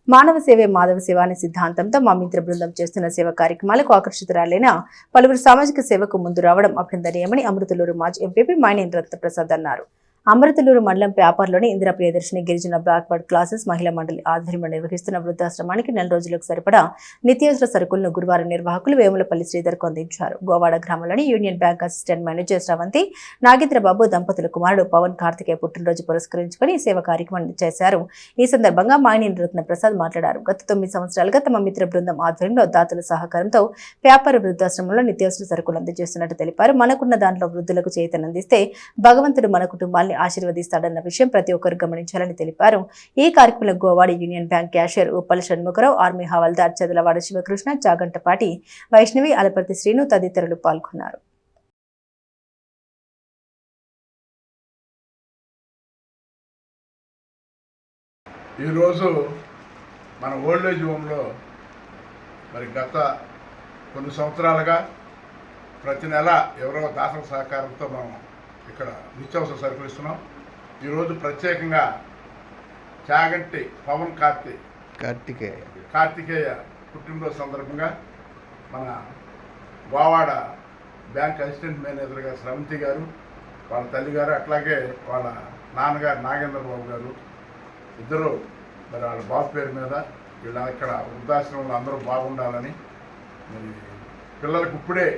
మానవ సేవే మాధవ సేవ అనే సిద్ధాంతంతో మా మిత్ర బృందం చేస్తున్న సేవ కార్యక్రమాలకు ఆకర్షితురాలైన పలువురు సామాజిక సేవకు ముందు రావడం అభినందనీయమని అమృతలూరు మాజీ ఎంపీ మైనేని రత్నప్రసాద్ అన్నారు. అమృతలూరు మండలం పేపర్లోని ఇందిరా ప్రియదర్శిని గిరిజన బ్యాక్వర్డ్ క్లాసెస్ మహిళా మండలి ఆధ్వర్యంలో నిర్వహిస్తున్న వృద్ధాశ్రమానికి 4 రోజులకు సరిపడా నిత్యావసర సరుకులను గురువారం నిర్వాహకులు వేములపల్లి శ్రీధర్కు అందించారు. గోవాడ గ్రామంలోని union bank assistant manager Sravanthi Nagendra Babu దంపతుల కుమారుడు పవన్ కార్తికేయ పుట్టినరోజు పురస్కరించుకుని ఈ సేవ కార్యక్రమం చేశారు. ఈ సందర్భంగా మైనేని రత్నప్రసాద్ మాట్లాడారు. గత 9 సంవత్సరాలుగా తమ మిత్ర బృందం ఆధ్వర్యంలో దాతల సహకారంతో పేపర్ వృద్ధాశ్రమంలో నిత్యావసర సరుకులు అందజేస్తున్నట్టు తెలిపారు. మనకున్న దాంట్లో వృద్ధులకు చేతనందిస్తే భగవంతుడు మన కుటుంబాన్ని ఆశీర్వదిస్తాడన్న విషయం ప్రతి ఒక్కరు గమనించాలని తెలిపారు. ఈ కార్యక్రమంలో Govada Union Bank cashier Uppal Shanmukharao, army havildar Chadalavada Sivakrishna, Chagantapati Vaishnavi, Alaparthi Srinu తదితరులు పాల్గొన్నారు. ఈరోజు మన ఓల్డ్ ఏజ్ హోమ్లో గత కొన్ని సంవత్సరాలుగా ప్రతి నెల ఎవరో దాతల సహకారంతో మనం ఇక్కడ నిత్యావసర సరుకులు ఇస్తున్నాం. ఈరోజు ప్రత్యేకంగా చాగంటి పవన్ కార్తికేయ పుట్టినరోజు సందర్భంగా మన గోవాడ బ్యాంక్ అసిస్టెంట్ మేనేజర్ గారు శ్రవంతి గారు, వాళ్ళ తల్లిగారు, అట్లాగే వాళ్ళ నాన్నగారు నాగేంద్రబాబు గారు ఇద్దరు వాళ్ళ బాబు పేరు మీద వీళ్ళ ఇక్కడ వృద్ధాశ్రమంలో అందరూ బాగుండాలని పిల్లలకు ఇప్పుడే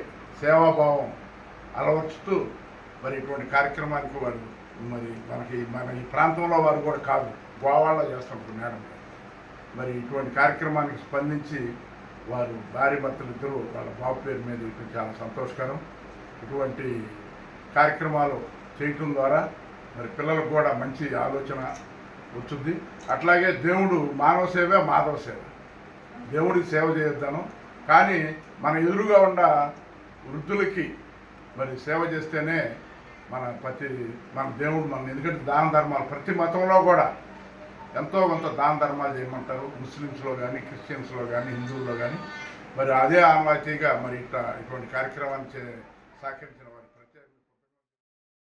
సేవాభావం అలవర్చుతూ ఇటువంటి కార్యక్రమానికి వారు మన ఈ ప్రాంతంలో వారు కూడా కాదు, గోవాలో చేస్తుంటారు మేడం. ఇటువంటి కార్యక్రమానికి స్పందించి వారు భార్య భర్తలు ఇద్దరు వాళ్ళ బాబు పేరు మీద ఇటు చాలా సంతోషకరం. ఇటువంటి కార్యక్రమాలు చేయటం ద్వారా పిల్లలకు కూడా మంచి ఆలోచన వచ్చింది. అట్లాగే దేవుడు మానవ సేవ మాధవ సేవ, దేవుడికి సేవ చేద్దాను, కానీ మన ఎదురుగా ఉన్న వృద్ధులకి సేవ చేస్తేనే మన దేవుడు ఎందుకంటే దాన ధర్మాలు ప్రతి మతంలో కూడా ఎంతో కొంత దాన ధర్మాలు చేయమంటారు. ముస్లిమ్స్లో కానీ, క్రిస్టియన్స్లో కానీ, హిందువుల్లో కానీ అదే ఆనవాయితీగా ఇటువంటి కార్యక్రమాన్ని సహకరించిన